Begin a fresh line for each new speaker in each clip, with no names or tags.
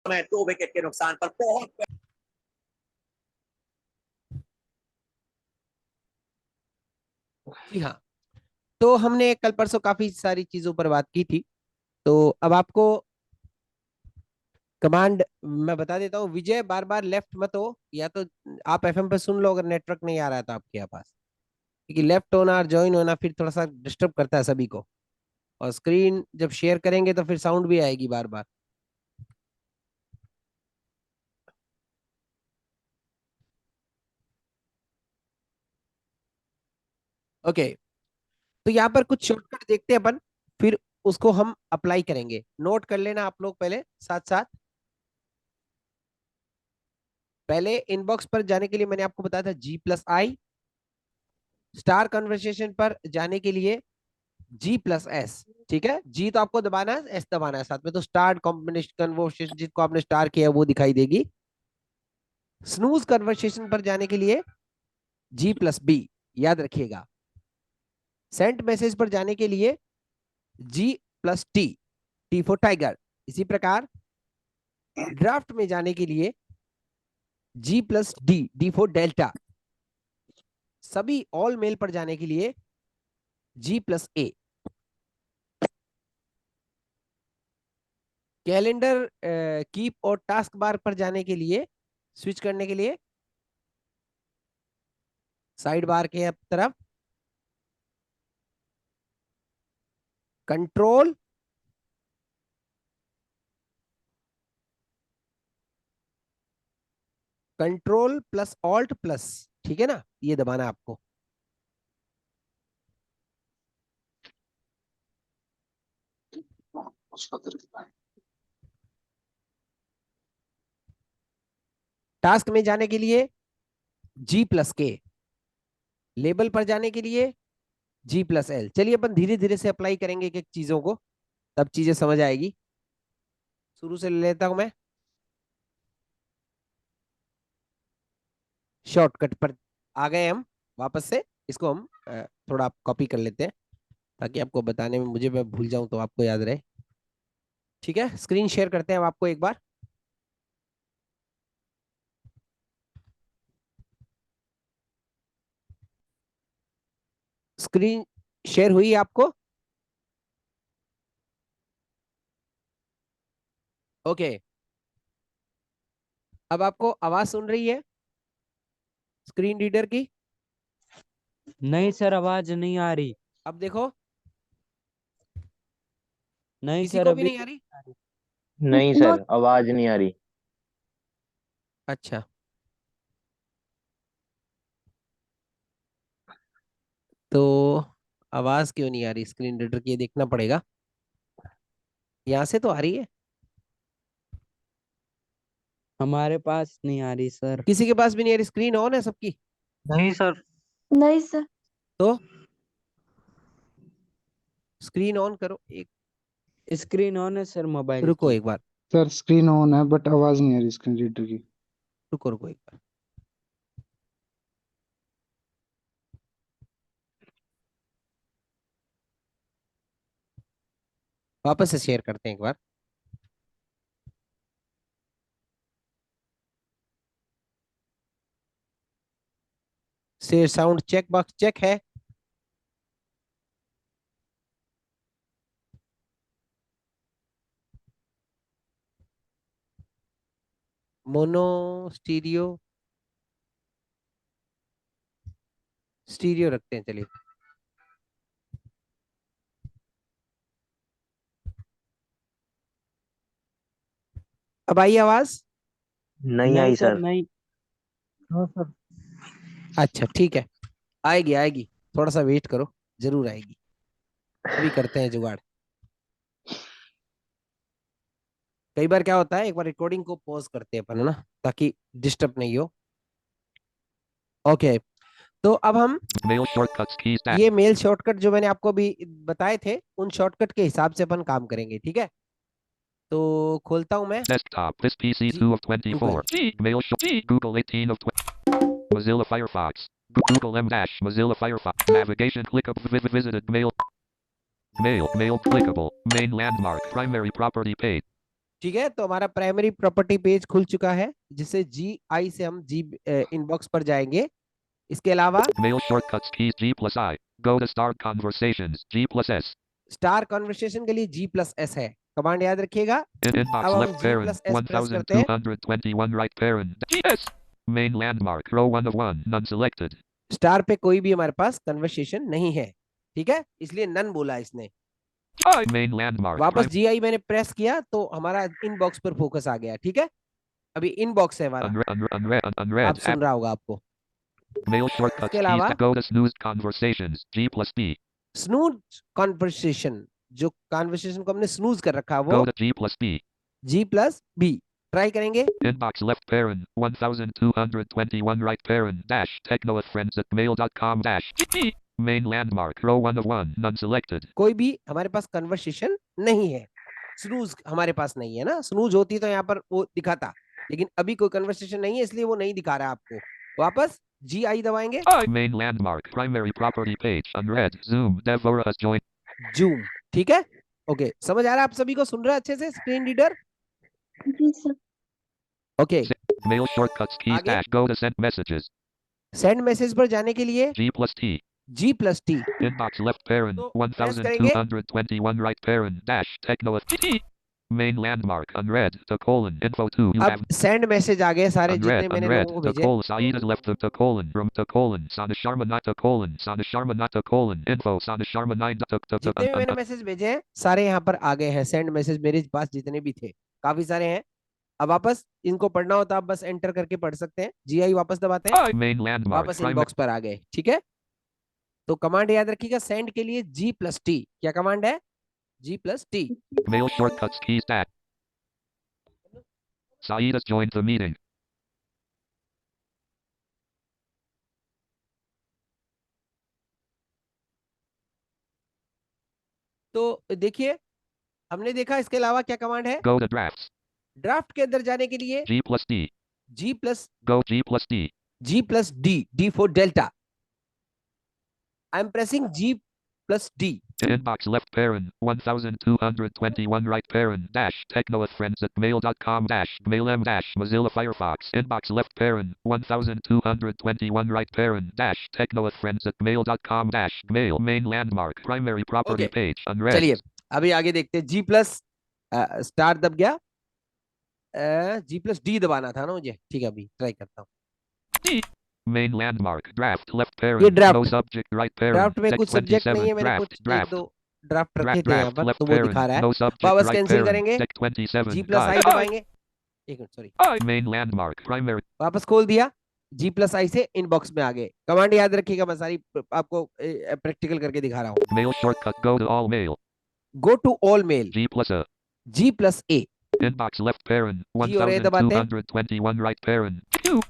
में 2 विकेट के नुकसान पर बहुत
जी हाँ, तो हमने कल परसों काफी सारी चीजों पर बात की थी। तो अब आपको कमांड मैं बता देता हूँ। विजय, बार बार लेफ्ट मत हो, या तो आप एफएम पे सुन लो अगर नेटवर्क नहीं आ रहा है तो आपके यहाँ पास, क्योंकि लेफ्ट होना और ज्वाइन होना फिर थोड़ा सा डिस्टर्ब करता है सभी को। और स्क्रीन जब शेयर करेंगे तो फिर साउंड भी आएगी बार बार। ओके, तो यहाँ पर कुछ शॉर्टकट देखते हैं अपन, फिर उसको हम अप्लाई करेंगे। नोट कर लेना आप लोग पहले साथ साथ। पहले इनबॉक्स पर जाने के लिए मैंने आपको बताया था G+I। स्टार कन्वर्सेशन पर जाने के लिए G+S। ठीक है, जी तो आपको दबाना है, एस दबाना है साथ में, तो स्टार्ट कॉम्बिनेशन कन्वर्सेशन जिसको आपने स्टार किया वो दिखाई देगी। स्नूज कन्वर्सेशन पर जाने के लिए G+B, याद रखिएगा। सेंट मैसेज पर जाने के लिए G+T, टी फॉर टाइगर। इसी प्रकार ड्राफ्ट में जाने के लिए G+D, डी फॉर डेल्टा। सभी ऑल मेल पर जाने के लिए G+A। कैलेंडर कीप और टास्क बार पर जाने के लिए, स्विच करने के लिए साइड बार के तरफ control control plus alt plus, ठीक है ना, ये दबाना है आपको। टास्क में जाने के लिए G+K। लेबल पर जाने के लिए G+L। चलिए अपन धीरे धीरे से अप्लाई करेंगे एक एक चीजों को, तब चीजें समझ आएगी। शुरू से ले लेता हूं मैं। शॉर्टकट पर आ गए हम वापस से। इसको हम थोड़ा कॉपी कर लेते हैं ताकि आपको बताने में मुझे मैं भूल जाऊं तो आपको याद रहे। ठीक है, स्क्रीन शेयर करते हैं अब आपको एक बार। स्क्रीन शेयर हुई आपको? ओके, अब आपको आवाज सुन रही है स्क्रीन रीडर की?
नहीं सर, आवाज नहीं आ रही।
अब देखो,
नहीं
किसी
सर,
को भी
अभी
नहीं आ रही?
नहीं सर, आवाज नहीं आ रही।
अच्छा, तो आवाज क्यों नहीं आ रही स्क्रीन रीडर की, ये देखना पड़ेगा। यहाँ से तो आ रही है।
हमारे पास नहीं आ रही सर।
किसी के पास भी नहीं आ रही? स्क्रीन ऑन है सबकी?
नहीं सर।
नहीं सर।
तो स्क्रीन ऑन करो एक।
स्क्रीन ऑन है सर मोबाइल
रुको
की।
एक बार,
सर स्क्रीन ऑन है बट आवाज नहीं आ रही स्क्रीन रीडर की।
रुको रुको एक बार। वापस से शेयर करते हैं एक बार। Share sound check box check है? मोनो, स्टीरियो, स्टीरियो रखते हैं चलिए। अब आई आवाज?
नहीं आई
सर
सर।
नहीं।
हाँ सर।
अच्छा ठीक है, आएगी आएगी, थोड़ा सा वेट करो, जरूर आएगी। अभी करते हैं जुगाड़। कई बार क्या होता है, एक बार रिकॉर्डिंग को पॉज करते हैं अपन, है ना, ताकि डिस्टर्ब नहीं हो। ओके, तो अब हम
Mail shortcuts keys tab.
ये मेल शॉर्टकट जो मैंने आपको अभी बताए थे उन शॉर्टकट के हिसाब से अपन काम करेंगे, ठीक है। तो खोलता हूं मैं
Desktop. This PC
G
2 of
Google.
24. G. Mail G. Google 18 of 20. Mozilla Firefox. Google M dash Mozilla Firefox. Navigation clickable visited mail. Mail clickable. Main landmark. Primary property page.
ठीक है, तो हमारा प्राइमरी प्रॉपर्टी पेज खुल चुका है, जिसे जी आई से हम जी इनबॉक्स पर जाएंगे। इसके अलावा
Mail shortcuts keys G plus I. Go to start conversations G plus S.
Star conversation के लिए जी प्लस एस है, कमांड याद रखिएगा।
In inbox
अब हम
left
जी
parent
प्लस एस प्रेस करते हैं।
1221 right parent GS. Main landmark row 1 of 1 none selected.
Star पे कोई भी हमारे पास कन्वर्सेशन नहीं है, ठीक है, इसलिए नन बोला इसने।
I. Main landmark
वापस
prime
जी आई मैंने प्रेस किया तो हमारा इनबॉक्स पर फोकस आ गया, ठीक है। अभी इनबॉक्स है हमारा,
unread
आप
unread
सुन रहा होगा आपको।
mail shortcuts
इसके
keys
अलावा
to go to snooze conversations G plus B.
Snooze conversation, जो कॉन्वर्सेशन को हमने स्नूज कर रखा है
Go
वो
to G plus B.
G plus B. Try करेंगे।
Inbox left parent 1221 right parent dash technofriends at mail.com dash GP. Main landmark row 1 of 1 none selected.
कोई भी हमारे पास कन्वर्सेशन नहीं है, स्नूज हमारे पास नहीं है ना, स्नूज होती तो यहाँ पर वो दिखाता, लेकिन अभी कोई कन्वर्सेशन नहीं है इसलिए वो नहीं दिखा रहा है आपको। वापस जी आई दबाएंगे।
Main landmark primary property page unread Zoom Devora has joined.
Zoom, ठीक है, ओके, समझ आ रहा है आप सभी को, सुन रहे हैं अच्छे से स्क्रीन रीडर?
जी sir.
Okay,
Mail shortcuts keys
आगे?
dash go to send messages
send message पर जाने के लिए
G plus T.
G plus T.
Inbox left parent
तो प्रेस करेंगे।
1221 right parent dash techno GT. Main landmark unread the colon info 2 you have
अब send message आ गए सारे जितने
unread
मैंने
unread
लोगों को
the
भेजे।
colon Saeed has left the colon from the colon Sana Sharma not the colon info Sana Sharma 9
जितने भी मैंने मैसेज भेजे हैं सारे यहाँ पर आ गए हैं, सेंड मैसेज मेरे पास जितने भी थे, काफी सारे हैं। अब वापस इनको पढ़ना हो तो आप बस एंटर करके पढ़ सकते हैं। जी आई वापस दबाते हैं,
main landmark
वापस
primary
इनबॉक्स पर आ गए, ठीक है। तो कमांड याद रखिएगा, सेंड के लिए जी प्लस टी। क्या कमांड है? G plus T.
mail shortcuts keys dash Saeed has joined the meeting.
तो देखिए, हमने देखा इसके अलावा क्या कमांड है।
Go to drafts
ड्राफ्ट के अंदर जाने के लिए
G plus D.
G plus
Go G plus D.
D, D for delta. I am pressing G plus D.
Inbox left parent 1221 right parent dash technofriends at mail.com dash mail m dash Mozilla Firefox. Inbox left parent 1221 right parent dash technofriends at mail.com dash mail main landmark primary property
Okay.
page unread.
चलिए अभी आगे देखते हैं। जी plus star दब गया, जी plus D दबाना था ना मुझे, ठीक है, अभी ट्राई करता हूँ।
Main landmark draft left
ये
parent
draft,
no subject right parent
draft में
text
कुछ सब्जेक्ट नहीं
27
है, मैंने
draft
कुछ एक
draft
दो ड्राफ्ट रखे
draft
थे यहाँ
draft
पर,
left
तो वो दिखा
parent
रहा है।
no subject
वापस
right
कैंसिल
parent
करेंगे,
text 27
जी प्लस आई
guide.
दबाएंगे। एक minute, sorry,
Main landmark primary
वापस खोल दिया, जी प्लस आई से इनबॉक्स में आ गए। कमांड याद रखिएगा, मैं सारी आपको प्रैक्टिकल करके दिखा रहा हूँ।
mail shortcut go to all mail
go to all mail,
G plus A.
G plus A.
Inbox left parent
G और A दबाते हैं।
1221 right parent Q.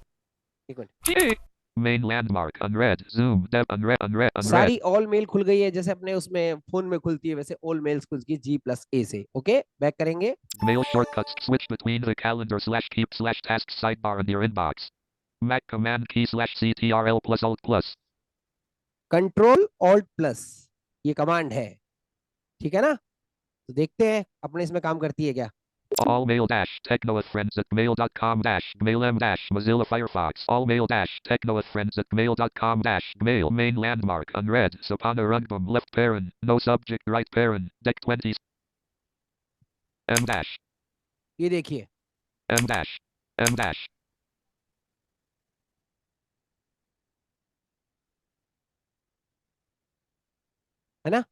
एक minute,
G. Main landmark unread Zoom dev unread
सारी all mail खुल गई है, जैसे अपने उसमें फोन में खुलती है वैसे ऑल मेल्स खुल गई जी प्लस ए से। ओके, बैक करेंगे।
mail shortcuts switch between the calendar slash keep slash tasks sidebar in your inbox. Mac command key slash CTRL plus alt plus.
Control alt plus ये command है, ठीक है ना। तो देखते हैं अपने इसमें काम करती है क्या।
All mail dash technofriends at mail.com dash mail m dash Mozilla Firefox. All mail dash technofriends at mail.com dash mail main landmark unread Sapana Rugbum left parent no subject right parent deck 20 m dash
ये देखिए,
m dash m dash.
है ना।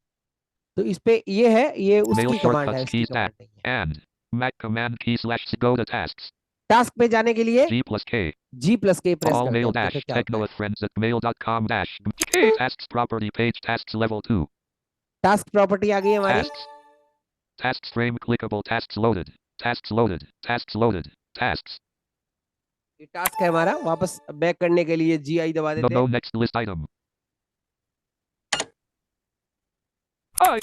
तो इस पे ये है, ये
Mail
उसकी कमांड है,
shortcuts
इसकी
keys
कमांड
dash
नहीं है।
and Mac command key slash go to tasks
task पे जाने के लिए
G plus K.
जी प्लस के प्रेस
All
करते
mail
हैं,
dash
देखो क्या होता है।
technofriends at mail.com dash K tasks property page tasks level 2
task property आ गई है हमारी।
tasks frame clickable tasks loaded tasks
ये टास्क है हमारा। वापस बैक करने के लिए जी आई दबा देते
no
हैं।
next list item I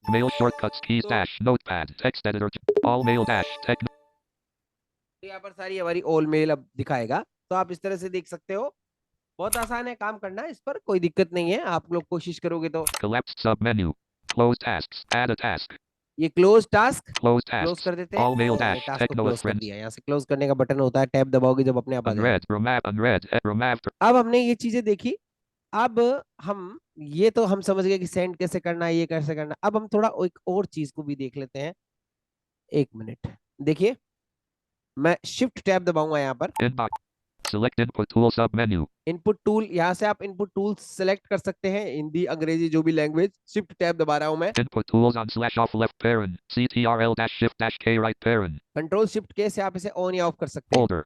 mail shortcuts keys dash notepad text editor all mail dash tech
तो यहाँ पर सारी हमारी ऑल मेल अब दिखाएगा, तो आप इस तरह से देख सकते हो। बहुत आसान है काम करना, इस पर कोई दिक्कत नहीं है, आप लोग कोशिश करोगे तो।
collapsed sub menu close tasks add a task
ये close task
Close
close
tasks.
कर देते हैं।
All mail
मैंने
dash.
टास्क को
Techno with
क्लोज कर
friends.
दिया। यहाँ से क्लोज करने का बटन होता है, टैब दबाओगे जब अपने आप आ जाएगा।
Unread. Unread. Remap.
अब हमने ये चीजें देखी। अब हम ये तो हम समझ गए कि सेंड कैसे करना है, ये कैसे करना है। अब हम थोड़ा एक और चीज को भी देख लेते हैं। एक मिनट देखिए, मैं शिफ्ट टैब दबाऊंगा यहाँ पर।
Inbox. Select input tool sub menu.
Input tool, यहाँ से आप इनपुट टूल सेलेक्ट कर सकते हैं, हिंदी अंग्रेजी जो भी लैंग्वेज। शिफ्ट टैब दबा रहा हूं मैं।
Input tools on slash off left parent. CTRL dash shift dash K right parent.
Control shift के से आप इसे ऑन या ऑफ कर सकते हैं।
Folder.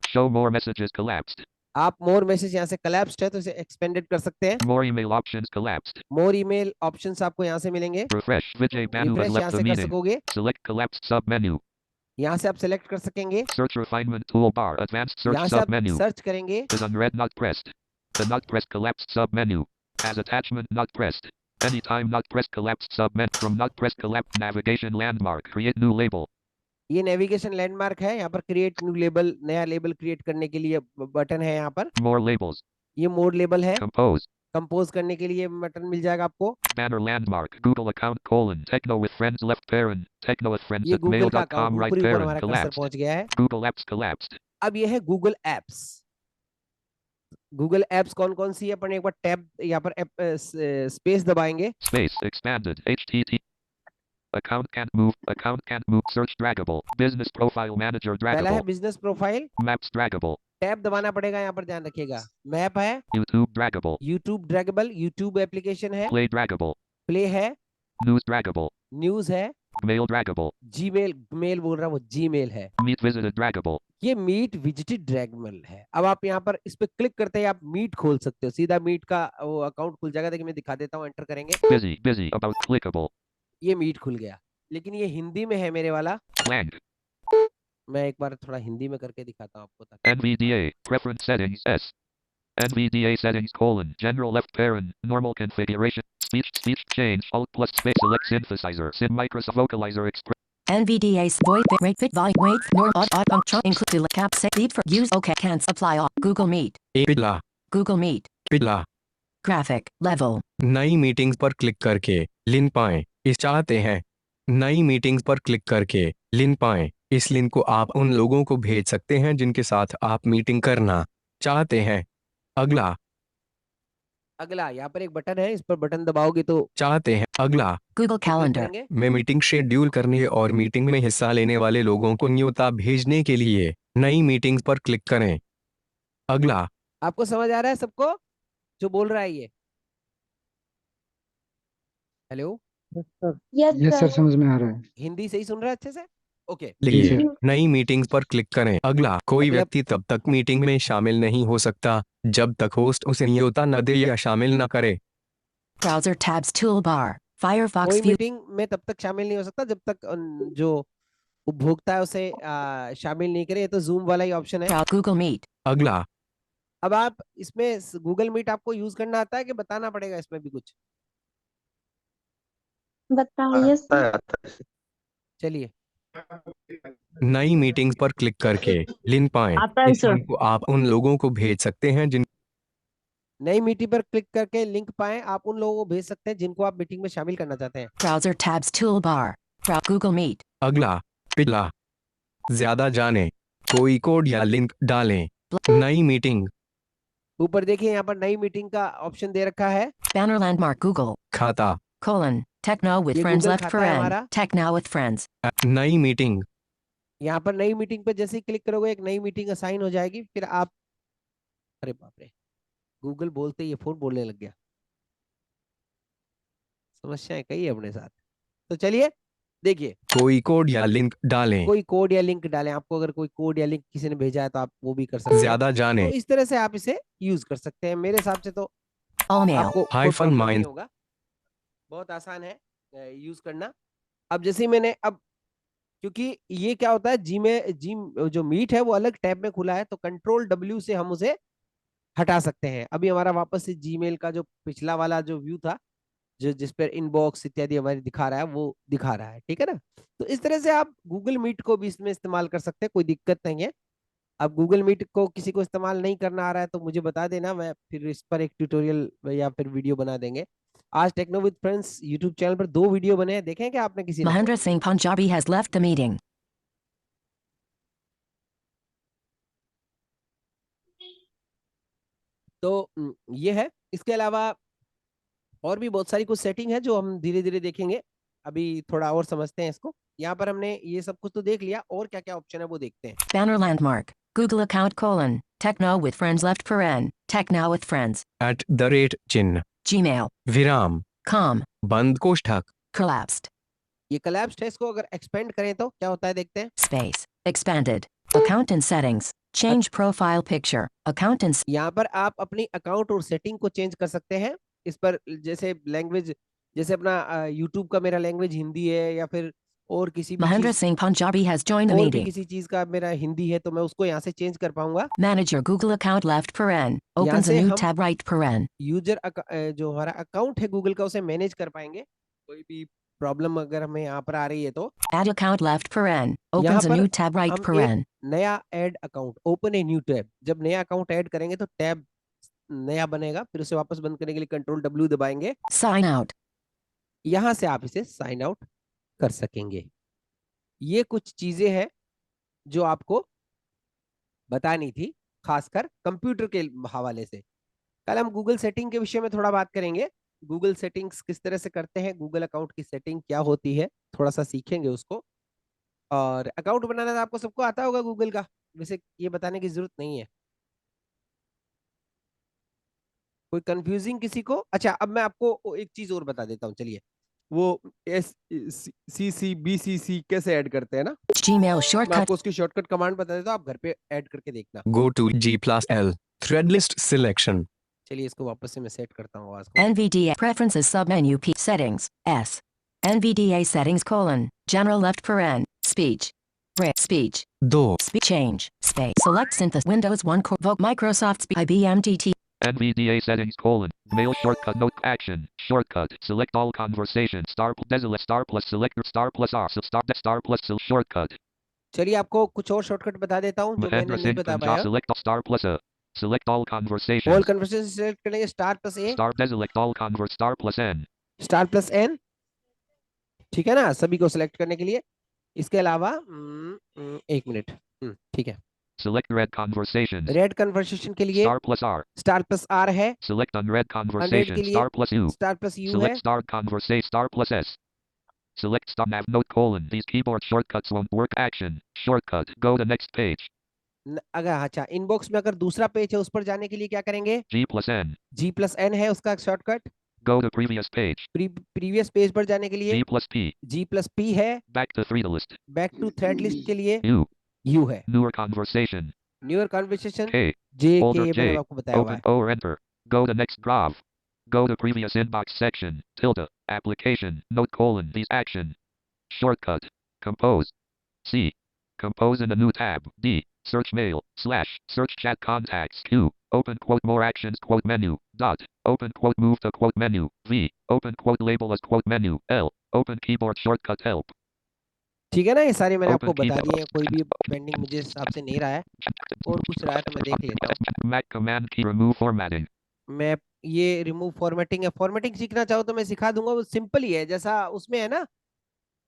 Show more messages collapsed.
आप मोर मैसेज यहाँ से collapsed है तो इसे एक्सपेंडेड कर सकते हैं।
More email options collapsed.
मोर ईमेल ऑप्शंस आपको यहाँ से मिलेंगे।
Refresh. Vijay Banu has
refresh
left
यहाँ
the
से कर
meeting.
सकोगे।
Select collapsed sub menu.
यहाँ से आप सेलेक्ट कर सकेंगे।
Search refinement toolbar. Advanced search
यहाँ से
sub
आप
menu.
सर्च करेंगे।
Is unread not pressed. The not pressed collapsed sub menu. As attachment not pressed. Anytime not pressed collapsed sub menu. From not pressed collapsed navigation landmark. Create new label.
ये navigation landmark है। यहाँ पर create new label, नया label create करने के लिए button है यहाँ पर।
More labels.
ये मोर लेबल है।
Compose.
कंपोज करने के लिए बटन मिल जाएगा आपको।
Banner landmark. Google account colon. Techno with friends left parent. Techno with friends
ये
at
गूगल का अकाउंट
mail.com right
ऊपरी ऊपर
parent.
हमारा कर्सर
Collapsed.
पहुंच गया है।
Google apps collapsed.
अब ये है गूगल एप्स। गूगल एप्स कौन कौन सी है, अपन एक बार टैब यहाँ पर स्पेस दबाएंगे।
Space expanded. HTTP. Account can't move. Account can't move. Search draggable. Business profile manager
पहला है
draggable.
Business profile.
Maps draggable.
Tab दबाना पड़ेगा, यहाँ पर ध्यान रखिएगा। मैप है।
YouTube draggable.
YouTube draggable, YouTube application है।
Play draggable.
प्ले है।
News draggable.
न्यूज है।
Mail draggable.
जीमेल, मेल बोल रहा हूँ, वो जीमेल है।
Meet visited draggable.
ये मीट विजिटेड ड्रैगमेल है। अब आप यहाँ पर इस पे क्लिक करते हैं, आप मीट खोल सकते हो, सीधा मीट का वो अकाउंट खुल जाएगा। देखिए मैं दिखा देता हूँ, एंटर करेंगे।
Busy about clickable.
ये मीट खुल गया, लेकिन ये हिंदी में है मेरे वाला।
Clang.
मैं एक बार थोड़ा हिंदी में करके दिखाता हूँ आपको ताकि।
NVDA. Preference settings. S. NVDA settings colon. General left parent. Normal configuration. Speech change. Alt plus space. Select synthesizer. Sim Microsoft Vocalizer Express.
NVDA's voice rate fit volume wait norm odd function include cap set lead for use okay can't apply all Google Meet
पिछला
Google Meet
पिछला
graphic level
नई meetings पर click करके link पाएं। इस चाहते हैं नई मीटिंग्स पर क्लिक करके लिंक पाएं। इस लिंक को आप उन लोगों को भेज सकते हैं जिनके साथ आप मीटिंग करना चाहते हैं। अगला
अगला यहाँ पर एक बटन है, इस पर बटन दबाओगे तो
चाहते हैं अगला
Google
क्लिक
Calendar
करेंगे।
में मीटिंग शेड्यूल करने और मीटिंग में हिस्सा लेने वाले लोगों को न्योता भेजने के लिए नई मीटिंग्स पर क्लिक करें। अगला
आपको समझ आ रहा है सबको जो बोल रहा है ये? हेलो,
यस सर, समझ में आ रहा है।
हिंदी सही सुन रहा है अच्छे से? ओके।
लिए नई मीटिंग्स पर क्लिक करें। अगला कोई
अगला-
व्यक्ति तब तक मीटिंग में शामिल नहीं हो सकता जब तक होस्ट उसे न्योता न दे या शामिल न करे।
browser tabs toolbar Firefox
कोई
view
मीटिंग में तब तक शामिल नहीं हो सकता जब तक जो उपभोक्ता है उसे शामिल नहीं करे। ये तो जूम वाला ही ऑप्शन है।
Google Meet
अगला
अब आप इसमें गूगल मीट आपको यूज करना आता है कि बताना पड़ेगा इसमें भी कुछ?
बताइए सर।
चलिए,
नई मीटिंग्स पर क्लिक करके लिंक पाएं।
आता है
इस
सर।
लिंक को आप उन लोगों को भेज सकते हैं जिन
नई मीटिंग पर क्लिक करके लिंक पाएं, आप उन लोगों को भेज सकते हैं जिनको आप मीटिंग में शामिल करना चाहते हैं।
browser tabs toolbar Google Meet
अगला पिछला ज्यादा जाने कोई कोड या लिंक डालें। नई मीटिंग
ऊपर देखिए यहाँ पर नई मीटिंग का ऑप्शन दे रखा है।
banner landmark Google
खाता
Techno with
ये
friends
Google
left
खाता है
paren
हमारा।
Techno with friends
नई मीटिंग
यहाँ पर नई मीटिंग पे जैसे ही क्लिक करोगे एक नई मीटिंग असाइन हो जाएगी। फिर आप, अरे बाप रे, गूगल बोलते ही ये फोन बोलने लग गया। समस्याएं कई है अपने साथ। तो चलिए देखिए,
कोई कोड या लिंक डालें।
कोई कोड या लिंक डालें। आपको अगर कोई कोड या लिंक किसी ने भेजा है तो आप वो भी कर सकते हैं।
ज्यादा जाने
तो इस तरह से आप इसे यूज कर सकते हैं। मेरे हिसाब से तो
all mail
आपको कोई
हाइफन
प्रॉब्लम नहीं
माइंड
होगा, बहुत आसान है यूज करना। अब जैसे ही मैंने अब, क्योंकि ये क्या होता है, जी जो मीट है वो अलग टैब में खुला है, तो कंट्रोल W से हम उसे हटा सकते हैं। अभी हमारा वापस से जीमेल का जो पिछला वाला जो व्यू था, जो जिस पर इनबॉक्स इत्यादि हमारे दिखा रहा है, वो दिखा रहा है। ठीक है ना? तो इस तरह से आप गूगल मीट को भी इसमें इस्तेमाल कर सकते हैं, कोई दिक्कत नहीं है। अब गूगल मीट को किसी को इस्तेमाल नहीं करना आ रहा है तो मुझे बता देना, मैं फिर इस पर एक ट्यूटोरियल या फिर वीडियो बना देंगे। आज techno with friends YouTube channel पर 2 वीडियो बने हैं, देखे हैं क्या आपने किसी ने?
Mahendra Singh Punjabi has left the meeting.
तो ये है। इसके अलावा और भी बहुत सारी कुछ सेटिंग है जो हम धीरे धीरे देखेंगे, अभी थोड़ा और समझते हैं इसको। यहाँ पर हमने ये सब कुछ तो देख लिया, और क्या क्या ऑप्शन है वो देखते हैं।
Banner landmark. Google account : Techno with friends left paren. Tech now with friends.
@
Gmail.
विराम
Com.
बंद कोष्ठक
Collapsed.
ये collapsed है, इसको अगर एक्सपेंड करें तो क्या होता है देखते हैं।
Space. Expanded. Account and settings. Change profile picture. Account and
यहाँ पर आप अपनी अकाउंट और सेटिंग को चेंज कर सकते हैं। इस पर जैसे लैंग्वेज, जैसे अपना यूट्यूब का मेरा लैंग्वेज हिंदी है, या फिर और किसी भी
Mahendra
चीज,
Singh Punjabi has joined the
और भी
meeting.
किसी चीज का मेरा हिंदी है तो मैं उसको यहाँ से चेंज कर पाऊंगा।
Manage your Google account left paren. Opens a
से
new
हम-
tab right paren.
यूजर जो हमारा अकाउंट है गूगल का, उसे मैनेज कर पाएंगे। कोई भी प्रॉब्लम अगर हमें यहाँ पर आ रही है तो
Add account left paren. Opens a
पर
new tab right
हम
paren.
नया add account, open a new tab, जब नया अकाउंट ऐड करेंगे तो टैब नया बनेगा, फिर उसे वापस बंद करने के लिए Ctrl W दबाएंगे।
Sign out.
यहाँ से आप इसे साइन आउट कर सकेंगे। ये कुछ चीजें हैं जो आपको बतानी थी, खासकर कंप्यूटर के हवाले से। कल हम गूगल सेटिंग के विषय में थोड़ा बात करेंगे। गूगल सेटिंग्स किस तरह से करते हैं, गूगल अकाउंट की सेटिंग क्या होती है, थोड़ा सा सीखेंगे उसको। और अकाउंट बनाना तो आपको सबको आता होगा गूगल का, वैसे ये बताने की जरूरत नहीं है। कोई कंफ्यूजिंग किसी को? अच्छा, अब मैं आपको एक चीज और बता देता हूँ, चलिए। वो SCCBCC कैसे ऐड करते हैं ना,
Gmail
मैं
shortcut.
आपको उसकी शॉर्टकट कमांड बता देता हूँ, आप घर पे ऐड करके देखना।
Go to G+L thread list selection
चलिए इसको वापस से मैं सेट करता हूँ आवाज को।
NVDA preferences submenu P settings S NVDA settings : general left paren speech speech
2
change space select synthesis Windows 1 core vote Microsoft IBM DT
NVDA settings : mail shortcut note action shortcut select all conversation deselect star plus R star plus shortcut
चलिए आपको कुछ और shortcut बता देता हूँ जो मैंने
Mahendra
नहीं
Singh
बता
Punjab
पाया।
select star plus A select all
all
conversations
conversation select करेंगे, *+A
star deselect all converse star plus N
*+N, ठीक है ना, सभी को सिलेक्ट करने के लिए। इसके अलावा एक मिनट, ठीक है,
select read conversations
red conversation के लिए
star plus R
*+R है,
select unread
के
conversations
लिए
star plus U
*+U है,
select star conversation star plus S select stop nav note : these keyboard shortcuts won't work action shortcut go to next page
अगर अच्छा inbox में अगर दूसरा page है उस पर जाने के लिए क्या करेंगे,
G plus N
G+N है उसका shortcut.
go to previous page
previous page पर जाने के लिए
G plus P
G+P है,
back to thread list
back to thread list के लिए
U
U है,
newer conversation
newer conversation
K
J
older
के
J
मैंने आपको बताया हुआ
open
है।
or enter go to next graph go to previous inbox section tilde application note : these action shortcut compose C compose in a new tab D search mail / search chat contacts Q open quote more actions quote menu dot open quote move to quote menu V open quote label as quote menu L open keyboard shortcut help
ठीक है ना, ये सारे मैंने
Open
आपको बता
keyboard.
दिए हैं, कोई भी पेंडिंग मुझे हिसाब से नहीं रहा है, और कुछ रहा है तो मैं देख लेता हूँ।
Mac command key remove formatting
मैं ये रिमूव फॉर्मेटिंग है, फॉर्मेटिंग सीखना चाहो तो मैं सिखा दूंगा, वो सिंपल ही है, जैसा उसमें है ना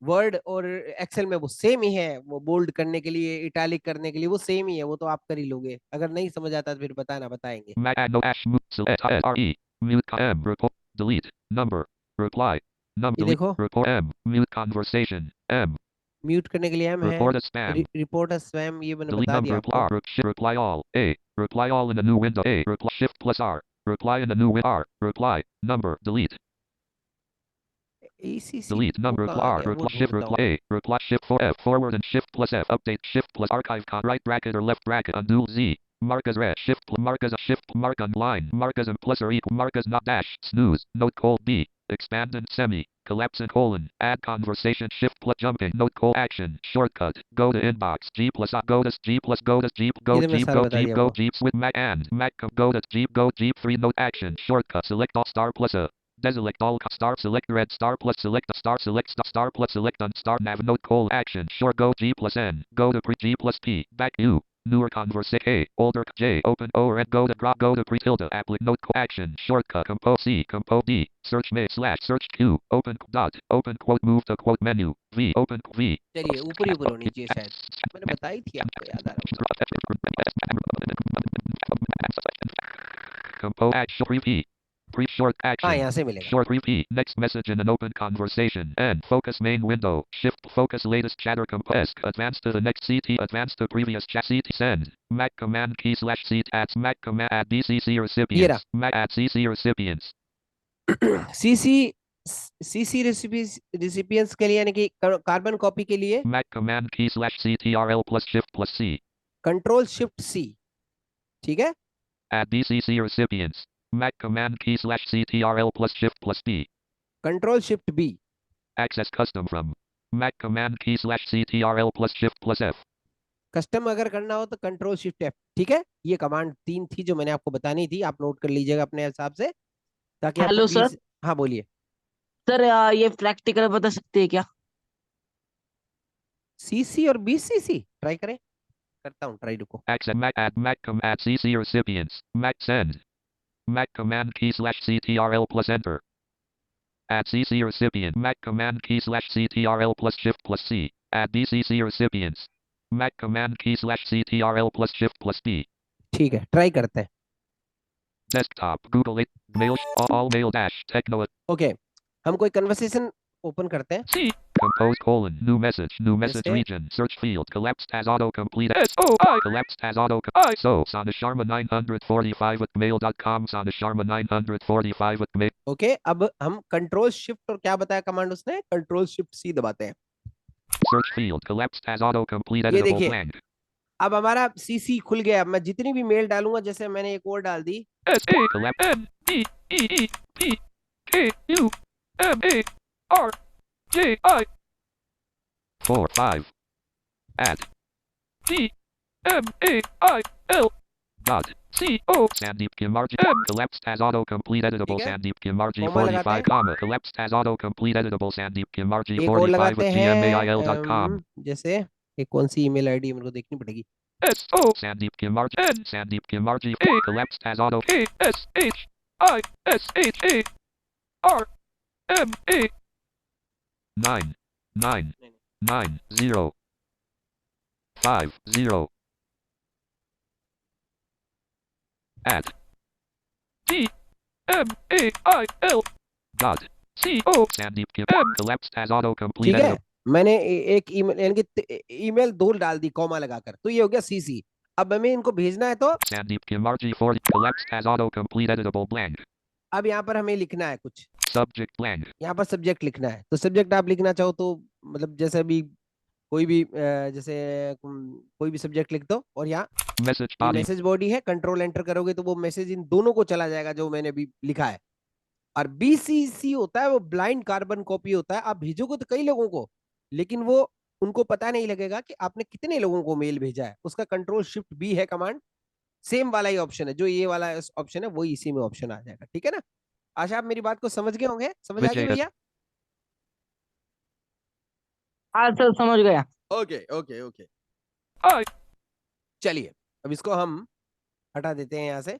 वर्ड और एक्सेल में वो सेम ही है, वो बोल्ड करने के लिए, इटैलिक करने के लिए वो सेम ही है, वो तो आप कर ही लोगे। अगर नहीं समझ आता तो फिर बताएंगे।
Mac add no ash move select RE mute M report delete number reply
ये
delete
देखो,
report M mute conversation M
mute करने के लिए M है,
report as spam
report spam ये मैंने
delete
बता
number
दिया आपको।
reply all A reply all in a new window A reply shift plus R reply in a new R reply number delete
ECC
delete number
वो कहाँ
R
गया, वो
reply shift
ढूंढता
reply
हूँ।
A reply shift for F forward and shift plus F update shift plus archive right bracket or left bracket undo Z mark as red shift mark as a shift mark on line mark as a plus or equal mark as not dash snooze note : B expand and semi collapse and : add conversation shift plus jumping note : action shortcut go to inbox G plus go to G plus go to Jeep go
ये तो मैं
Jeep
सारा
go
बता
Jeep
दिया
go
आपको।
Jeeps with Mac and Mac go to Jeep go Jeep 3 note action shortcut select all star plus A deselect all star select red star plus select a star select star plus select on star nav note : action short go G plus N go to pre G plus P back U Newer converse K, older J, open O, red, go to pre-tilde, applet, note, action, shortcut, compose C, compose D, search me, slash, search Q, open dot, open quote, move to quote menu, V, open V.
चलिए ऊपर ऊपर होनी चाहिए शायद, मैंने बताई थी आपको, याद आ रहा
Compose action, repeat. Short
हाँ
action.
यहाँ से मिलेगा.
Short repeat. Next message in an open conversation. N. Focus main window. Shift focus latest chatter compose. Advance to the next CT. Advance to previous chat CT. Send. Mac command key slash CT. At Mac command at BCC recipients. Mac at CC recipients.
CC recipients के लिए यानी कि carbon copy के लिए
Mac command key slash CTRL plus shift plus C.
Control shift C. ठीक है.
At BCC recipients. Mac command key slash CTRL plus shift plus B.
Control shift B.
Access custom from. Mac command key slash CTRL plus shift plus F.
Custom अगर करना हो तो control shift F. ठीक है. ये command 3 थी जो मैंने आपको बतानी थी, आप नोट कर लीजिएगा अपने हिसाब से ताकि
हेलो
आपको
सर.
हाँ बोलिए.
सर ये प्रैक्टिकल बता सकते हैं क्या?
CC और BCC ट्राई करें. करता हूँ ट्राई, रुको.
Access Mac at Mac command CC recipients. Mac send. Mac command key slash CTRL plus enter. At CC recipient. Mac command key slash CTRL plus shift plus C. At BCC recipients. Mac command key slash CTRL plus shift plus B.
ठीक है, try करते हैं.
Desktop. Google it. Mail. All mail dash. Techno.
Okay, हम कोई conversation open करते हैं.
C. Compose colon. New message. New message
Yes, sir.
region. Search field. Collapsed as autocomplete. SOI. Collapsed as autocomplete. So. Sana Sharma 945 at mail.com. Sana Sharma 945 at mail.
Okay, अब हम control shift और क्या बताया command उसने, control shift C दबाते हैं.
Search field. Collapsed as autocomplete.
ये
Editable
देखिए.
blank.
अब हमारा CC खुल गया. मैं जितनी भी मेल डालूंगा, जैसे मैंने एक और डाल दी,
S-A. Collapse. N-E-E-P-K-U-M-A-R-J-I 4-5 at D-M-A-I-L dot C-O Sandeep Kimarji collapsed as autocomplete editable
ठीक है.
Sandeep Kimarji
कॉमा लगाते
45
हैं.
comma collapsed as autocomplete editable Sandeep Kimarji
एक और
45
लगाते
at
हैं.
gmail.com
जैसे एक कौन सी ईमेल आईडी मेरे को देखनी पड़ेगी.
S-O Sandeep Kimarji N Sandeep Kimarji A collapsed as auto A-S-H-I-S-H-A-R-M-A 9 9 9 0 5 0 at D M A I L dot C O Sandeep Kim collapsed as autocomplete
ठीक है.
editable.
मैंने एक ईमेल यानी कि ईमेल 2 डाल दी कॉमा लगाकर, तो ये हो गया CC. अब हमें इनको भेजना है तो
Sandeep Kimarji 40 collapsed as autocomplete editable blank.
अब यहाँ पर हमें लिखना है कुछ.
Subject blank.
यहाँ पर सब्जेक्ट लिखना है. तो सब्जेक्ट आप लिखना चाहो तो मतलब जैसे अभी कोई भी जैसे कोई भी सब्जेक्ट लिख दो और यहाँ
Message body.
मैसेज बॉडी है. कंट्रोल एंटर करोगे तो वो मैसेज इन दोनों को चला जाएगा जो मैंने अभी लिखा है. और BCC होता है वो ब्लाइंड कार्बन कॉपी होता है. आप भेजोगे तो कई लोगों को, लेकिन वो उनको पता नहीं लगेगा कि आपने कितने लोगों को मेल भेजा है. उसका कंट्रोल शिफ्ट B है कमांड. सेम वाला ही ऑप्शन है, जो ये वाला ऑप्शन है वो इसी में ऑप्शन आ जाएगा. ठीक है ना. आशा आप मेरी बात को समझ गए होंगे. समझ आ गई भैया?
हाँ सर समझ गया.
Okay okay okay.
I
चलिए अब इसको हम हटा देते हैं यहाँ से.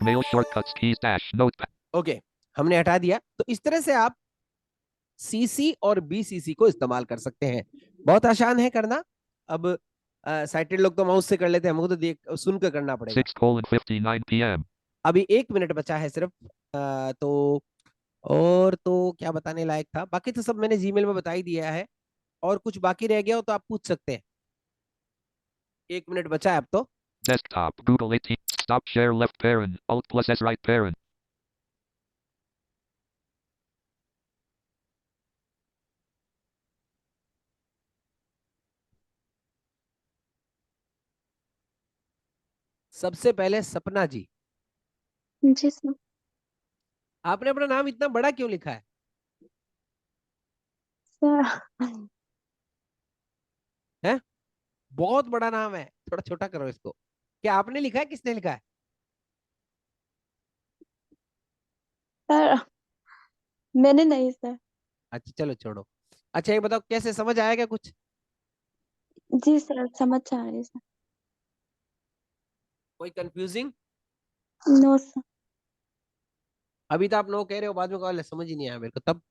mail shortcuts keys dash notepad.
Okay, हमने हटा दिया. तो इस तरह से आप CC और BCC को इस्तेमाल कर सकते हैं. बहुत आसान है करना. अब साइटेड लोग तो माउस से कर लेते हैं, हमको तो देख सुनकर करना पड़ेगा.
6:59 p.m.
अभी 1 मिनट बचा है सिर्फ. तो और तो क्या बताने लायक था, बाकी तो सब मैंने जीमेल में बता ही दिया है. और कुछ बाकी रह गया हो तो आप पूछ सकते हैं. 1 मिनट बचा है अब तो.
Desktop Google 18 stop share left parent Alt plus S right parent.
सबसे पहले सपना जी,
जी सर.
आपने अपना नाम इतना बड़ा क्यों लिखा है?
सर
बहुत बड़ा नाम है, थोड़ा छोटा करो इसको. क्या आपने लिखा है, किसने लिखा है?
सर मैंने नहीं सर.
अच्छा चलो छोड़ो. अच्छा ये बताओ कैसे समझ आया क्या कुछ?
जी सर, समझ आ रही है सर।
कोई कंफ्यूजिंग?
No sir.
अभी तो आप नो कह रहे हो, बाद में कॉल समझ ही नहीं आया मेरे को तब।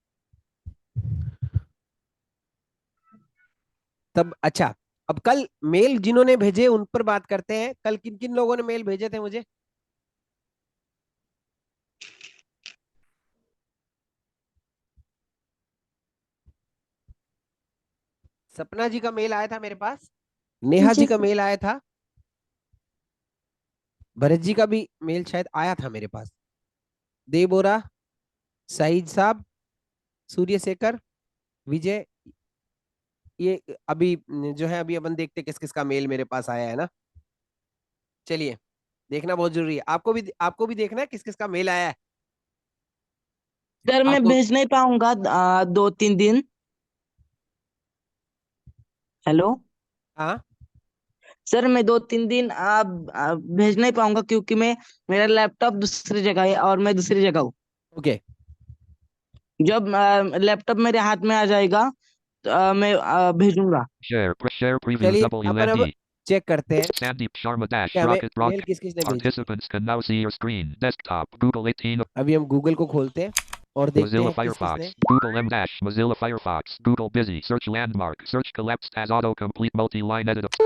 अच्छा, अब कल मेल जिन्होंने भेजे उन पर बात करते हैं। कल किन किन लोगों ने मेल भेजे थे मुझे? सपना जी का मेल आया था मेरे पास, नेहा
जी
जी का
सर।
मेल आया था, भरत जी का भी मेल शायद आया था मेरे पास, देव बोरा, सईद साहब, सूर्य शेखर, विजय। ये अभी जो है, अभी अपन देखते किस किस का मेल मेरे पास आया है ना। चलिए, देखना बहुत जरूरी है। आपको भी देखना है किस किस का मेल आया है
सर मैं
आपको।
भेज नहीं पाऊंगा 2-3 दिन। हेलो
हाँ,
सर, मैं 2-3 दिन भेज नहीं पाऊंगा क्योंकि मैं मेरा लैपटॉप दूसरी जगह है और मैं दूसरी जगह हूँ।
ओके।
जब लैपटॉप मेरे हाथ में आ जाएगा तो मैं भेजूंगा।
Share preview
चलिए अपन अब
WND.
चेक करते हैं
Sandeep Sharma dash
कि हमें
Rocket
मेल
Broadcast.
किस किसने भेजी है।
Participants can now see your screen. Desktop. Google 18.
अभी हम गूगल को खोलते हैं और देखते
Mozilla
हैं किस किसने।
Firefox. Google M dash Mozilla Firefox. Google busy. Search landmark. Search collapsed as autocomplete multi-line edit.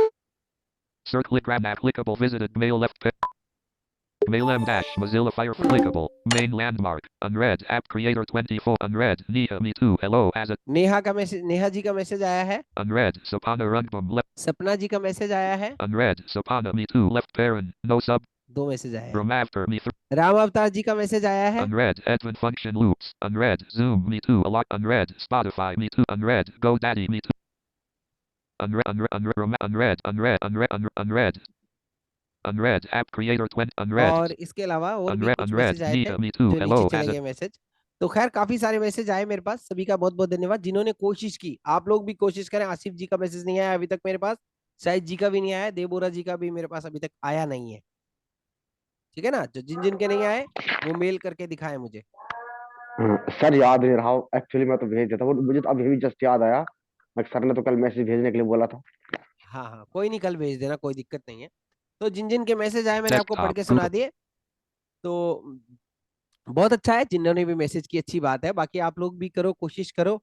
Search click grab clickable visited mail left pick. Mail M dash Mozilla Fire clickable. Main landmark. Unread. App creator 24. Unread. Neha me too. Hello as a.
Neha का message, Neha ji का message आया है।
Unread. Sapana Rungbum left.
सपना जी का message आया है।
Unread. Sapana me too. Left parent. No sub.
2 message आए हैं।
From after me.
राम अवतार जी का मैसेज आया है।
Unread. Edwin function loops. Unread. Zoom me too. A lot. Unread. Spotify me too. Unread. GoDaddy me too. Unread. Unread. Unread. App creator 20. Unread.
और इसके अलावा और भी कुछ
Unread.
मैसेज आए थे
Neha me too.
जो नीचे
Hello
चले
as a.
गए मैसेज। तो खैर काफी सारे मैसेज आए मेरे पास, सभी का बहुत बहुत धन्यवाद जिन्होंने कोशिश की। आप लोग भी कोशिश करें। आसिफ जी का मैसेज नहीं आया अभी तक मेरे पास, शाहिद जी का भी नहीं आया, देवबोरा जी का भी मेरे पास अभी तक आया नहीं है। ठीक है ना? जो जिन जिन के नहीं आए वो मेल करके दिखाएं मुझे।
सर याद नहीं रहा एक्चुअली, मैं तो भेज देता हूँ, मुझे तो अभी भी जस्ट याद आया। मैं सर ने तो कल मैसेज भेजने के लिए बोला था।
हाँ हाँ, कोई नहीं, कल भेज देना, कोई दिक्कत नहीं है। तो जिन जिन के मैसेज आए मैंने आपको पढ़
Desktop.
के सुना
Google.
दिए। तो बहुत अच्छा है, जिन्होंने भी मैसेज की अच्छी बात है। बाकी आप लोग भी करो, कोशिश करो,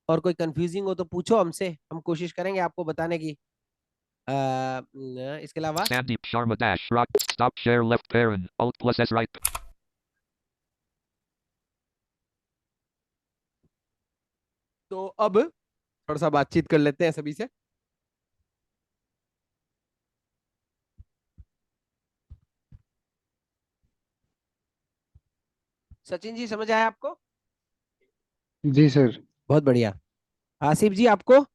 और कोई कंफ्यूजिंग हो तो पूछो हमसे, हम कोशिश करेंगे आपको बताने की। इसके अलावा
Sandeep Sharma dash rock. Stop share left parent. Alt plus S right.
तो अब थोड़ा सा बातचीत कर लेते हैं सभी से। सचिन जी समझ आया आपको?
जी सर।
बहुत बढ़िया। आसिफ जी आपको?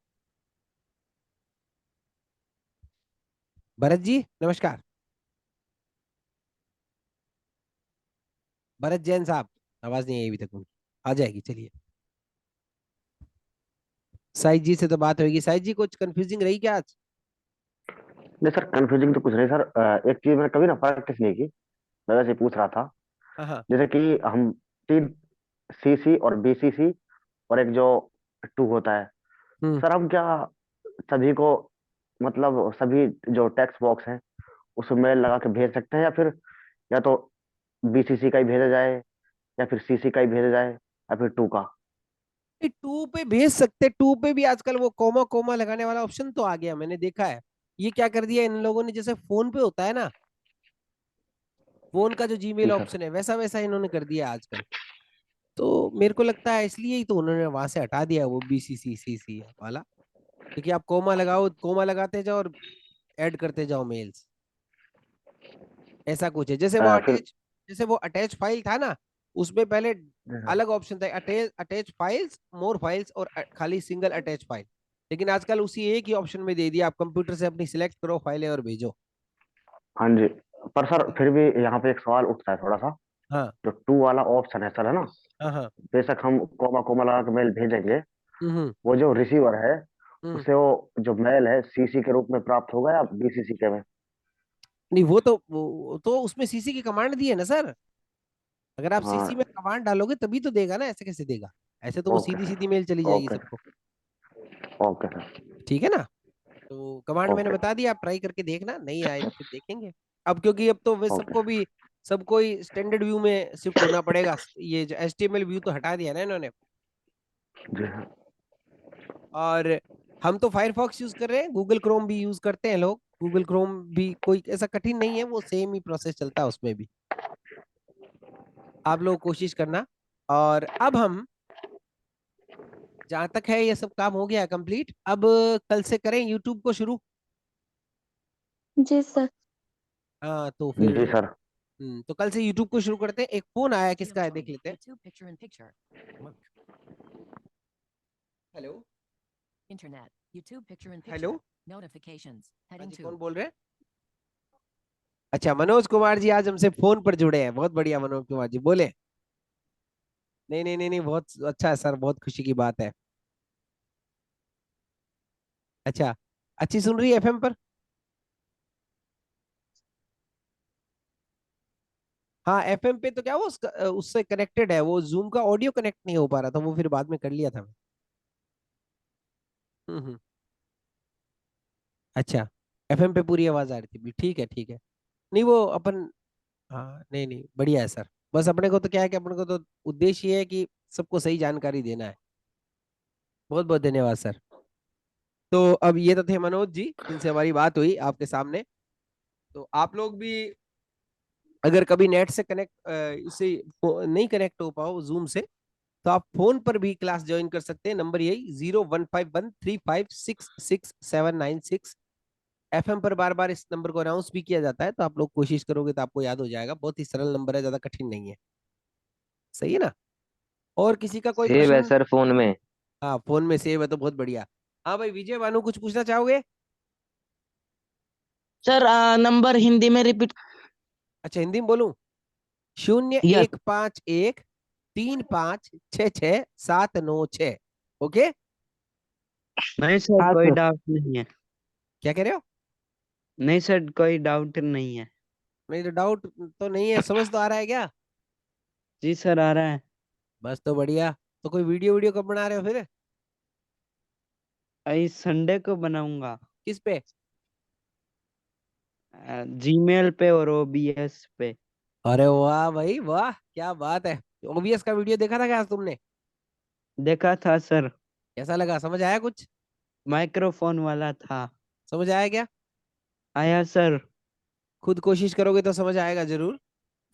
भरत जी नमस्कार। भरत जैन साहब, आवाज नहीं आई अभी तक उनकी, आ जाएगी। चलिए, साइद जी से तो बात होगी। साइद जी कुछ कंफ्यूजिंग रही क्या आज?
नहीं सर, कंफ्यूजिंग तो कुछ नहीं सर। एक चीज मैंने कभी ना प्रैक्टिस नहीं की, मैं वैसे ही पूछ रहा था।
हाँ हाँ।
जैसे कि हम 3 सीसी और बीसीसी और एक जो 2 होता है,
हम्म।
सर हम क्या सभी को, मतलब सभी जो टेक्स्ट बॉक्स है उसमें मेल लगा के भेज सकते हैं, या फिर या तो बीसीसी का ही भेजा जाए, या फिर सीसी का ही भेजा जाए, या फिर 2 का?
2 पे भेज सकते, 2 पे भी आजकल वो कोमा कोमा लगाने वाला ऑप्शन तो आ गया, मैंने देखा है। ये क्या कर दिया इन लोगों ने, जैसे फोन पे होता है ना, फोन का जो जीमेल
जी सर।
ऑप्शन है वैसा वैसा इन्होंने कर दिया आजकल। तो मेरे को लगता है इसलिए ही तो उन्होंने वहां से हटा दिया वो बीसीसी सीसी वाला, क्योंकि आप कोमा लगाओ, कोमा लगाते जाओ और ऐड करते जाओ मेल्स। ऐसा कुछ है,
फिर
जैसे वो अटैच फाइल था ना, उसमें पहले अलग ऑप्शन था, अटैच अटैच फाइल्स, मोर फाइल्स, और खाली सिंगल अटैच फाइल। लेकिन आजकल उसी एक ही ऑप्शन में दे दिया, आप कंप्यूटर से अपनी सिलेक्ट करो फाइलें और भेजो।
हाँ जी। पर सर फिर भी यहाँ पे एक सवाल उठता है थोड़ा सा।
हाँ
जो 2 वाला ऑप्शन है सर, है ना,
हाँ हाँ।
बेशक हम कोमा कोमा लगा के मेल भेजेंगे,
हम्म
वो जो रिसीवर है
हम्म।
उसे वो जो मेल है सीसी के रूप में प्राप्त होगा या बीसीसी के में?
नहीं, वो तो उसमें सीसी की कमांड दी है ना सर। अगर आप सीसी
हाँ।
में कमांड डालोगे तभी तो देगा ना, ऐसे कैसे देगा? ऐसे तो वो
ओके
सीधी
सर।
सीधी मेल चली जाएगी
ओके
सबको।
Okay sir.
ठीक है ना? तो कमांड मैंने
ओके
बता दिया, आप ट्राई करके देखना, नहीं आए तो फिर देखेंगे। अब क्योंकि अब तो वे सबको ही स्टैंडर्ड व्यू में शिफ्ट होना पड़ेगा, ये जो HTML व्यू तो हटा दिया ना इन्होंने।
जी हाँ
और हम तो फायरफॉक्स यूज कर रहे हैं, गूगल क्रोम भी यूज करते हैं लोग, गूगल क्रोम भी कोई ऐसा कठिन नहीं है, वो सेम ही प्रोसेस चलता है उसमें भी। आप लोग कोशिश करना। और अब हम जहां तक है ये सब काम हो गया कंप्लीट, अब कल से करें यूट्यूब को शुरू।
जी सर।
हाँ तो फिर
जी सर
तो कल से यूट्यूब को शुरू करते हैं। एक फोन आया, किसका है देख लेते हैं।
YouTube picture in picture.
Hello
Internet. YouTube picture in picture.
Hello,
Notifications.
हाँ
Heading
जी,
2.
कौन बोल रहे हैं? अच्छा, मनोज कुमार जी आज हमसे फोन पर जुड़े हैं, बहुत बढ़िया मनोज कुमार जी, बोले। नहीं नहीं नहीं नहीं, बहुत अच्छा है सर, बहुत खुशी की बात है। अच्छा, अच्छी सुन रही है FM पर? हाँ FM पे तो क्या वो उससे कनेक्टेड है, वो जूम का ऑडियो कनेक्ट नहीं हो पा रहा था, वो फिर बाद में कर लिया था मैं। हम्म। अच्छा, FM पे पूरी आवाज आ रही थी, ठीक है ठीक है। नहीं वो अपन, हाँ नहीं नहीं बढ़िया है सर। बस अपने को तो क्या है कि अपने को तो उद्देश्य ये है कि सबको सही जानकारी देना है। बहुत बहुत धन्यवाद सर। तो अब ये तो थे मनोज जी जिनसे हमारी बात हुई आपके सामने। तो आप लोग भी अगर कभी नेट से कनेक्ट इससे नहीं कनेक्ट हो पाओ जूम से, तो आप फोन पर भी क्लास ज्वाइन कर सकते हैं। नंबर यही 015135666796। FM पर बार बार इस नंबर को अनाउंस भी किया जाता है, तो आप लोग कोशिश करोगे तो आपको याद हो जाएगा। बहुत ही सरल नंबर है, ज्यादा कठिन नहीं है। सही है ना? और किसी का कोई
सेव है
प्रश्न?
सर फोन में।
हाँ फोन में सेव है तो बहुत बढ़िया। हाँ भाई विजय भानु, कुछ पूछना चाहोगे?
सर नंबर हिंदी में रिपीट।
अच्छा हिंदी में बोलूं? 0151 3566796। ओके।
नहीं सर,
हाँ
कोई
सर।
डाउट नहीं है।
क्या कह रहे हो?
नहीं सर, कोई डाउट नहीं है।
नहीं तो डाउट तो नहीं है, समझ तो आ रहा है क्या?
जी सर, आ रहा है।
बस तो बढ़िया। तो कोई वीडियो वीडियो कब बना रहे हो फिर?
इस संडे को बनाऊंगा।
किस पे?
जीमेल पे और OBS पे।
अरे वाह भाई वाह, क्या बात है। OBS का वीडियो देखा था क्या आज तुमने?
देखा था सर।
कैसा लगा, समझ आया कुछ?
माइक्रोफोन वाला था।
समझ आया क्या?
आया सर।
खुद कोशिश करोगे तो समझ आएगा जरूर।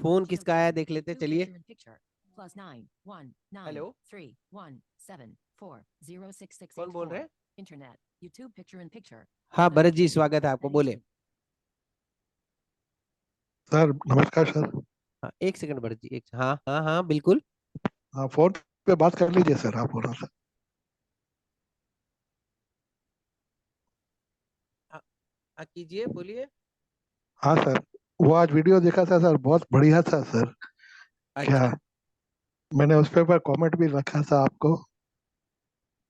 फोन
Video
किसका आया
call.
देख लेते,
YouTube
चलिए।
picture in picture. +919
हेलो,
317406684.
कौन बोल रहे हैं?
Internet. YouTube picture in picture.
हाँ भरत जी,
Notifications.
स्वागत है आपको,
Heading
बोले।
2.
सर नमस्कार सर।
हाँ एक सेकंड भरत जी, एक, हाँ हाँ हाँ बिल्कुल।
हाँ फोन पे बात कर लीजिए सर, आप बोला सर।
हाँ हाँ, कीजिए, बोलिए।
हाँ सर, वो आज वीडियो देखा था सर, बहुत बढ़िया था सर। क्या,
अच्छा,
मैंने उस पे कमेंट भी रखा था आपको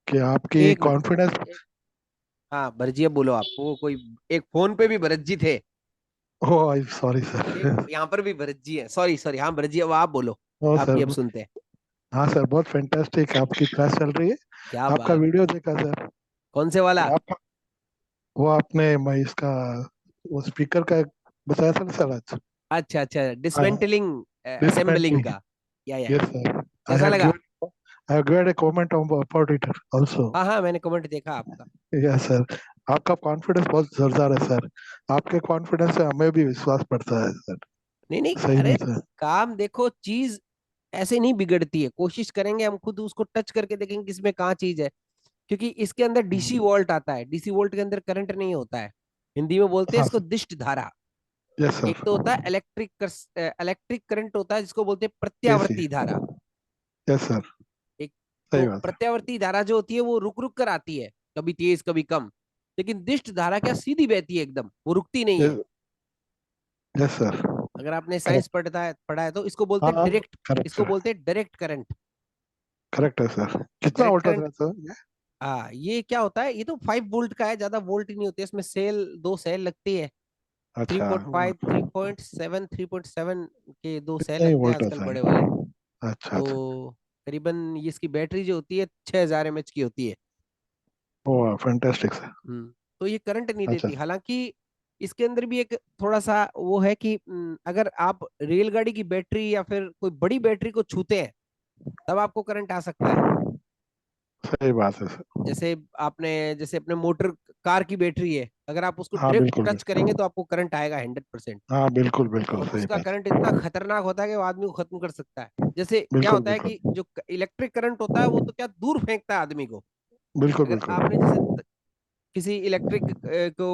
कि आपकी
एक मिनट भरत
कॉन्फिडेंस।
जी, हाँ भरत जी अब बोलो आप। वो कोई एक फोन पे भी भरत जी थे,
ओह सॉरी
एक
सर।
यहाँ पर भी भरत जी है, सॉरी सॉरी। हाँ भरत जी अब आप बोलो,
ओ
आपकी अब
सर,
सुनते हैं।
हाँ सर बहुत फैंटास्टिक आपकी क्लास चल रही है।
क्या
आपका
बात,
वीडियो देखा सर।
कौन से वाला?
आप, वो आपने मैं इसका वो स्पीकर का बताया था ना सर आज।
अच्छा अच्छा, डिसमेंटलिंग असेंबलिंग
डिसमेंटलिंग।
का। या
यस सर, आई
कैसा
हैव
लगा?
given a comment on about it also.
हाँ हाँ मैंने कमेंट देखा आपका।
यस सर, आपका कॉन्फिडेंस बहुत जोरदार है सर। आपके कॉन्फिडेंस से हमें भी विश्वास पड़ता है सर।
नहीं नहीं,
सही में
अरे
सर।
काम देखो, चीज ऐसे नहीं बिगड़ती है, कोशिश करेंगे हम खुद उसको टच करके देखेंगे किसमें कहाँ चीज है। क्योंकि इसके अंदर DC वोल्ट आता है, DC वोल्ट के अंदर करंट नहीं होता है। हिंदी में बोलते हैं
हाँ
इसको
सर।
दिष्ट धारा।
यस
एक
सर।
तो होता है इलेक्ट्रिक करंट होता है जिसको बोलते हैं
एसी।
प्रत्यावर्ती धारा।
Yes sir.
एक,
सही
तो
बात है।
प्रत्यावर्ती धारा जो होती है वो रुक रुक कर आती है, कभी तेज कभी कम। लेकिन दिष्ट धारा क्या सीधी बहती है एकदम, वो रुकती नहीं है।
Yes sir.
अगर आपने साइंस
करेक्ट।
पढ़ा है तो इसको बोलते हैं
हाँ
डायरेक्ट,
करेक्ट
इसको
सर।
बोलते हैं डायरेक्ट करंट।
करेक्ट है सर। कितना
डायरेक्ट
वोल्टेज
करंट,
है सर ये?
हाँ ये क्या होता है, ये तो 5 वोल्ट का है, ज्यादा वोल्ट ही नहीं होते इसमें। सेल, 2 सेल लगती है। थ्री
अच्छा
पॉइंट फाइव 3.7 3.7 के 2 सेल
इतना ही
लगते हैं आजकल
वोल्टेज है।
बड़े वाले।
अच्छा अच्छा।
तो करीबन ये इसकी बैटरी जो होती है 6000 mAh की होती है।
Oh fantastic sir.
हम्म। तो ये करंट नहीं
अच्छा
देती। हालांकि इसके अंदर भी एक थोड़ा सा वो है कि अगर आप रेलगाड़ी की बैटरी या फिर कोई बड़ी बैटरी को छूते हैं तब आपको करंट आ सकता है।
सही बात है सर।
जैसे अपने मोटर कार की बैटरी है, अगर आप उसको
हाँ
डायरेक्ट
बिल्कुल
टच
बिल्कुल।
करेंगे तो आपको करंट आएगा 100%।
हाँ बिल्कुल बिल्कुल
और
सही
उसका
बात।
करंट इतना खतरनाक होता है कि वो आदमी को खत्म कर सकता है। जैसे क्या
बिल्कुल
होता है
बिल्कुल
कि जो इलेक्ट्रिक करंट होता है वो तो क्या दूर फेंकता है आदमी को।
बिल्कुल
अगर
बिल्कुल।
आपने जैसे किसी इलेक्ट्रिक को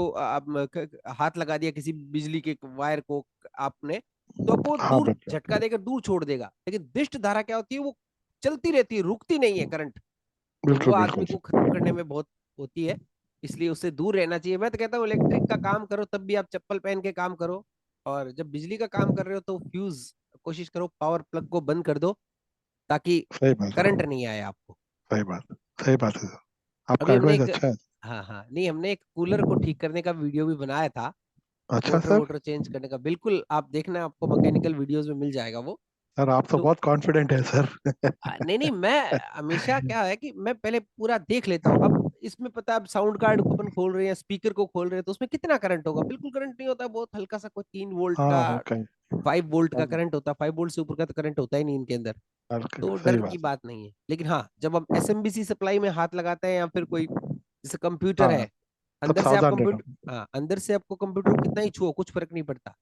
हाथ लगा दिया, किसी बिजली के वायर को आपने, तो आपको
हाँ
दूर
बिल्कुल
झटका देकर दूर छोड़ देगा। लेकिन दिष्ट धारा क्या होती है, वो चलती रहती है, रुकती नहीं है करंट। तो वो
बिल्कुल
आदमी
बिल्कुल।
को खत्म करने में बहुत होती है। इसलिए उससे दूर रहना चाहिए। मैं तो कहता हूँ इलेक्ट्रिक का काम करो तब भी आप चप्पल पहन के काम करो, और जब बिजली का काम कर रहे हो तो फ्यूज कोशिश करो पावर प्लग को बंद कर दो, ताकि
सही बात है।
करंट नहीं आए आपको।
सही बात। सही बात है सर। आपका
अभी हमने
एडवाइस
एक,
अच्छा है।
हाँ हाँ, नहीं, हमने एक कूलर को ठीक करने का वीडियो भी बनाया था,
अच्छा
मोटर
सर।
वोटर चेंज करने का। बिल्कुल आप देखना, आपको मैकेनिकल वीडियोस में मिल जाएगा वो।
सर आप तो
तो
बहुत कॉन्फिडेंट है सर।
नहीं नहीं, मैं हमेशा क्या है कि मैं पहले पूरा देख लेता हूँ। अब इसमें पता है, अब साउंड कार्ड को अपन खोल रहे हैं, स्पीकर को खोल रहे हैं, तो उसमें कितना करंट होगा? बिल्कुल करंट नहीं होता, बहुत हल्का सा, कोई 3 वोल्ट
हाँ
का,
हाँ कहीं।
5 वोल्ट का करंट होता है। 5 वोल्ट से ऊपर का तो करंट होता ही नहीं इनके अंदर। तो
सही
डर की
बात है।
बात नहीं है। लेकिन हाँ, जब हम एसएमबीसी सप्लाई में हाथ लगाते हैं, या फिर कोई जैसे कंप्यूटर
हाँ
है,
तब
अंदर से आप
सावधान रहना।
कंप्यूटर, हाँ, अंदर से आपको कंप्यूटर को कितना ही छुओ कुछ फर्क नहीं पड़ता।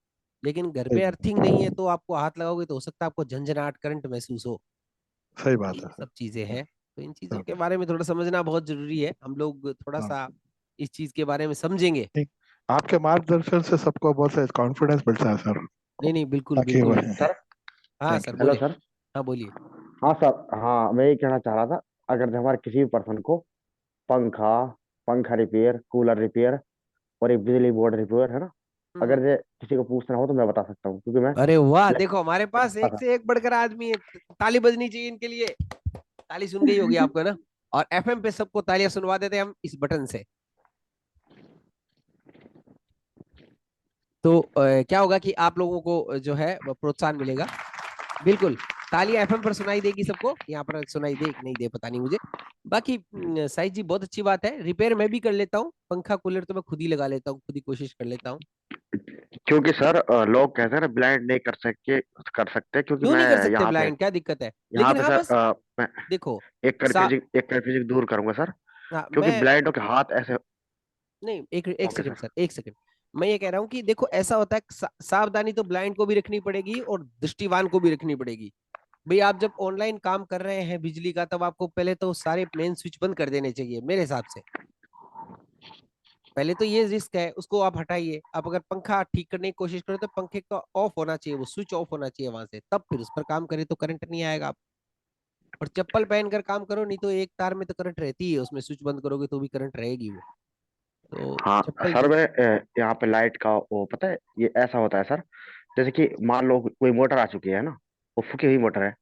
लेकिन घर
सही
पे
बात।
अर्थिंग नहीं है तो आपको हाथ लगाओगे तो हो सकता है आपको झंझनाहट करंट महसूस हो।
सही
तो
बात
ये
है सर।
सब चीजें हैं। तो इन चीजों के
बिल्कुल।
बारे में थोड़ा समझना बहुत जरूरी है। हम लोग थोड़ा
हाँ
सा इस चीज के बारे में समझेंगे।
ठीक। आपके मार्गदर्शन से सबको बहुत कॉन्फिडेंस मिलता है सर।
नहीं नहीं, बिल्कुल
ताकि वो
बिल्कुल।
सर।
हाँ
थैंक
सर,
यू।
हेलो
बोले।
सर।
हाँ बोलिए।
हाँ सर, हाँ मैं ये कहना चाह रहा था, अगर जो हमारे किसी भी पर्सन को पंखा पंखा रिपेयर, कूलर रिपेयर और एक बिजली बोर्ड रिपेयर है ना,
हम्म।
अगर ये किसी को पूछना हो तो मैं बता सकता हूँ, क्योंकि मैं
अरे वाह, देखो हमारे पास
इलेक्ट्रिक
एक से एक बढ़कर आदमी है। ताली बजनी चाहिए इनके लिए। ताली सुन गई होगी आपको ना। और एफएम पे सबको तालियां सुनवा देते हैं हम इस बटन से। तो क्या होगा कि आप लोगों को जो है वो प्रोत्साहन मिलेगा। बिल्कुल। तालियां एफएम पर सुनाई देगी सबको, यहाँ पर सुनाई दे कि नहीं दे पता नहीं मुझे। बाकी साईं जी, बहुत अच्छी बात है। रिपेयर मैं भी कर लेता हूँ, पंखा कूलर तो मैं खुद ही लगा लेता हूँ, खुद ही कोशिश कर लेता हूँ।
क्योंकि सर लोग कहते हैं ना ब्लाइंड नहीं कर सकते, क्योंकि
क्यों
मैं
नहीं कर सकते
यहाँ पे
ब्लाइंड? क्या दिक्कत है?
यहाँ
लेकिन
पे
हाँ,
सर
बस
मैं
देखो।
एक कंफ्यूजिंग दूर करूंगा सर,
हाँ,
क्योंकि
मैं,
ब्लाइंडों के हाथ ऐसे।
नहीं, एक एक
ओके
सेकंड
सर।
सर, एक सेकंड। मैं ये कह रहा हूँ कि देखो, ऐसा होता है कि सावधानी तो ब्लाइंड को भी रखनी पड़ेगी और दृष्टिवान को भी रखनी पड़ेगी। भाई, आप जब ऑनलाइन काम कर रहे हैं बिजली का, तब आपको पहले तो सारे मेन स्विच बंद कर देने चाहिए मेरे हिसाब से। पहले तो ये रिस्क है, उसको आप हटाइए। आप अगर पंखा ठीक करने की कोशिश करें तो पंखे का ऑफ होना चाहिए, वो स्विच ऑफ होना चाहिए वहां से, तब फिर उस पर काम करें तो करंट नहीं आएगा। और चप्पल पहनकर काम करो, नहीं तो एक तार में तो करंट रहती है, उसमें स्विच बंद करोगे तो भी करंट रहेगी वो। तो
हाँ
चप्पल
सर,
जरूर।
मैं यहाँ पे लाइट का वो पता है, ये ऐसा होता है सर, जैसे कि मान लो कोई मोटर आ चुकी है ना, वो फूकी हुई मोटर है,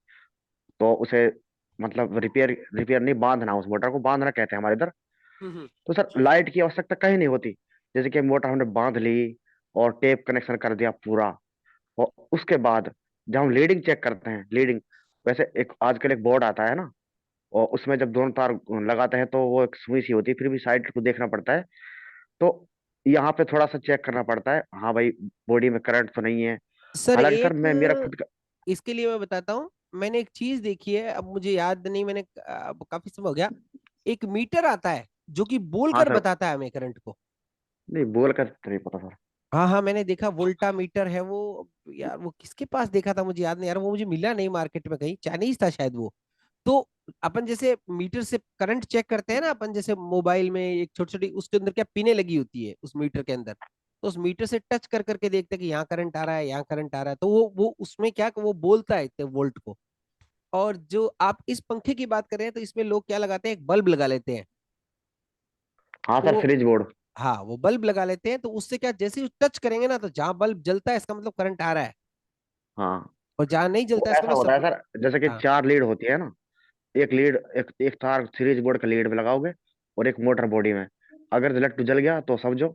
तो उसे मतलब रिपेयर रिपेयर नहीं, बांधना, उस मोटर को बांधना कहते हैं हमारे इधर।
हम्म।
तो सर लाइट की आवश्यकता कहीं नहीं होती, जैसे कि मोटर हमने बांध ली और टेप कनेक्शन कर दिया पूरा, और उसके बाद जब हम लीडिंग चेक करते हैं, लीडिंग, वैसे एक आजकल एक बोर्ड आता है ना, और उसमें जब दोनों तार लगाते हैं तो वो एक सुई सी होती है, फिर भी साइड को देखना पड़ता है। तो यहाँ पे थोड़ा सा चेक करना पड़ता है, हाँ भाई बॉडी में करंट तो नहीं है।
सर,
हालांकि सर मैं मेरा
एक
खुद का।
इसके लिए मैं बताता हूँ। मैंने एक चीज देखी है, अब मुझे याद नहीं, मैंने अब काफी समय हो गया। एक मीटर आता है जो कि
हाँ
बोलकर
सर।
बताता है हमें करंट को।
नहीं बोल कर तो नहीं पता सर।
हाँ हाँ, मैंने देखा, वोल्टा मीटर है वो। यार वो किसके पास देखा था मुझे याद नहीं यार, वो मुझे मिला नहीं मार्केट में कहीं, चाइनीज था शायद वो। तो अपन जैसे मीटर से करंट चेक करते हैं ना, अपन जैसे मोबाइल में एक छोटी छोटी उसके अंदर क्या पिने लगी होती है उस मीटर के अंदर, तो उस मीटर से टच कर करके देखते हैं कि यहाँ करंट आ रहा है, यहाँ करंट आ रहा है, तो वो उसमें क्या, वो बोलता है इतने वोल्ट को। और जो आप इस पंखे की बात कर रहे हैं, तो इसमें लोग क्या लगाते हैं, एक बल्ब लगा लेते हैं।
हाँ सर,
तो
फ्रिज बोर्ड।
हाँ, वो बल्ब लगा लेते हैं, तो उससे क्या, जैसे ही टच करेंगे ना, तो जहां बल्ब जलता है इसका मतलब करंट आ रहा है,
हाँ
और जहां नहीं
वो
जलता है इसका
ऐसा
मतलब
होता है सर, जैसे कि
हाँ।
4 लीड होती है ना, एक लीड, एक तार सीरीज बोर्ड का लीड में लगाओगे, और एक मोटर बॉडी में, अगर इलेक्ट्रिक जल गया तो समझो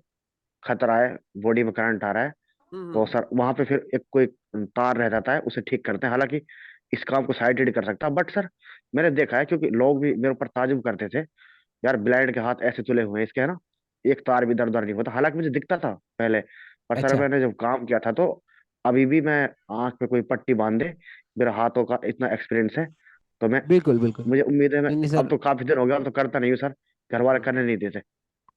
खतरा है, बॉडी में करंट आ रहा है। तो
हम्म।
सर वहां पे फिर एक कोई तार रह जाता है, उसे ठीक करते हैं। हालांकि इस काम को साइटेड कर सकता, बट सर मैंने देखा है, क्योंकि लोग भी मेरे ऊपर ताजुब करते थे, यार ब्लाइंड के हाथ ऐसे तुले हुए हैं इसके, है ना, एक तार भी दर दर नहीं होता, हालांकि मुझे दिखता था पहले, पर सर
अच्छा,
मैंने जब काम किया था तो अभी भी मैं आंख पे कोई पट्टी बांध दे, मेरा हाथों का इतना एक्सपीरियंस है, तो मैं,
बिल्कुल बिल्कुल।
मुझे उम्मीद है मैं,
नहीं नहीं
अब
सर।
तो काफी दिन हो गया, अब तो करता नहीं हूँ सर, घर वाले करने नहीं देते,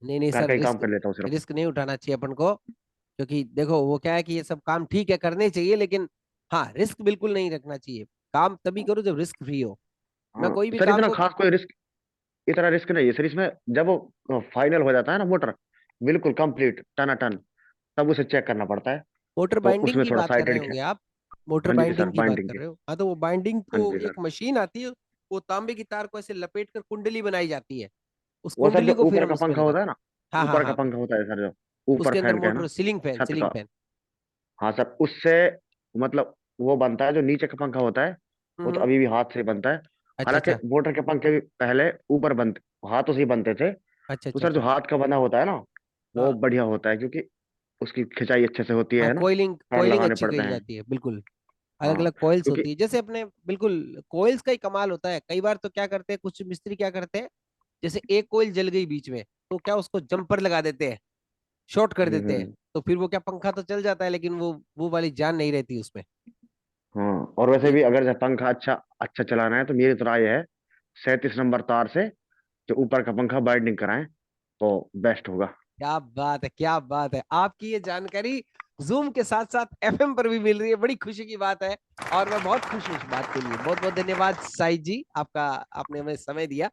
नहीं नहीं
घर
सर,
का ही काम
रिस्क
कर लेता हूँ सिर्फ।
रिस्क नहीं उठाना चाहिए अपन को, क्योंकि देखो वो क्या है कि ये सब काम ठीक है करने चाहिए, लेकिन हाँ रिस्क बिल्कुल नहीं रखना चाहिए। काम तभी करो जब रिस्क फ्री हो। मैं
हाँ
कोई भी
सर,
काम
इतना
को,
खास कोई रिस्क, इतना रिस्क नहीं है सर इसमें। जब वो फाइनल हो जाता है ना मोटर, बिल्कुल कंप्लीट टना टन, तब उसे चेक करना पड़ता है,
मोटर
तो
बाइंडिंग
उसमें
की
थोड़ा
बात कर
साइड
रहे
एडिट है।
होंगे आप। मोटर
हाँ जी सर,
बाइंडिंग की बात
बाइंडिंग
कर
के।
रहे हो, हाँ तो वो बाइंडिंग
हाँ
को
जी
एक
सर,
मशीन आती है, वो तांबे की तार को ऐसे लपेट कर कुंडली बनाई जाती है, उस
वो सर जो
कुंडली को फिर
ऊपर
हम
का
उसमें
पंखा होता
लगाते
है ना,
हैं। हाँ हाँ
ऊपर का
हाँ,
पंखा होता है सर, जो ऊपर
उसके अंदर
फैन का है ना,
मोटर,
छत
सीलिंग
का।
फैन।
हाँ सर, उससे मतलब वो बनता है, जो नीचे का पंखा होता है वो तो
हम्म।
अभी भी हाथ से बनता है।
अच्छा
हालांकि
अच्छा
मोटर के पंखे भी पहले ऊपर बनते, हाथों से ही बनते थे।
अच्छा
तो
अच्छा
सर जो
अच्छा।
हाथ का बना होता है ना, वो
हाँ
बढ़िया होता है, क्योंकि उसकी खिंचाई अच्छे से होती
हाँ,
है ना,
कोयलिंग
पैर
कोयलिंग
लगाने
अच्छी
पड़ते
कही
हैं।
जाती है बिल्कुल। अलग
हाँ
अलग कॉइल्स
क्योंकि,
होती है, जैसे अपने बिल्कुल कॉइल्स का ही कमाल होता है। कई बार तो क्या करते हैं कुछ मिस्त्री, क्या करते हैं, जैसे एक कोयल जल गई बीच में, तो क्या उसको जंपर लगा देते हैं, शॉर्ट कर देते हैं,
हम्म।
तो फिर वो क्या पंखा तो चल जाता है, लेकिन वो वाली जान नहीं रहती उसमें।
हाँ, और वैसे
ये
भी अगर जब पंखा अच्छा अच्छा चलाना है तो मेरी तो राय है 37 नंबर तार से जो ऊपर का पंखा बाइंडिंग कराएं तो बेस्ट होगा।
क्या बात है, क्या बात है, आपकी ये जानकारी जूम के साथ साथ एफएम पर भी मिल रही है, बड़ी खुशी की बात है। और मैं बहुत खुश हूँ इस बात के लिए। बहुत बहुत धन्यवाद साइद जी, आपका, आपने हमें समय दिया,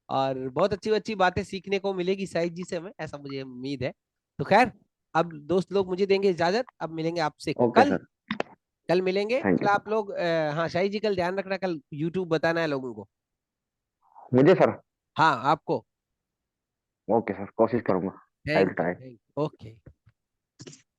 और बहुत अच्छी अच्छी बातें सीखने को मिलेगी साइद जी से हमें, ऐसा मुझे उम्मीद है। तो खैर, अब दोस्त लोग मुझे देंगे इजाजत, अब मिलेंगे आपसे
ओके
कल।
सर,
कल मिलेंगे
थैंक
कल,
यू सर।
आप लोग हाँ शाहिद जी, कल ध्यान रखना, कल यूट्यूब बताना है लोगों को।
मुझे सर,
हाँ आपको।
ओके सर, कोशिश करूंगा, I will
thank you,
try.
Thank you, okay.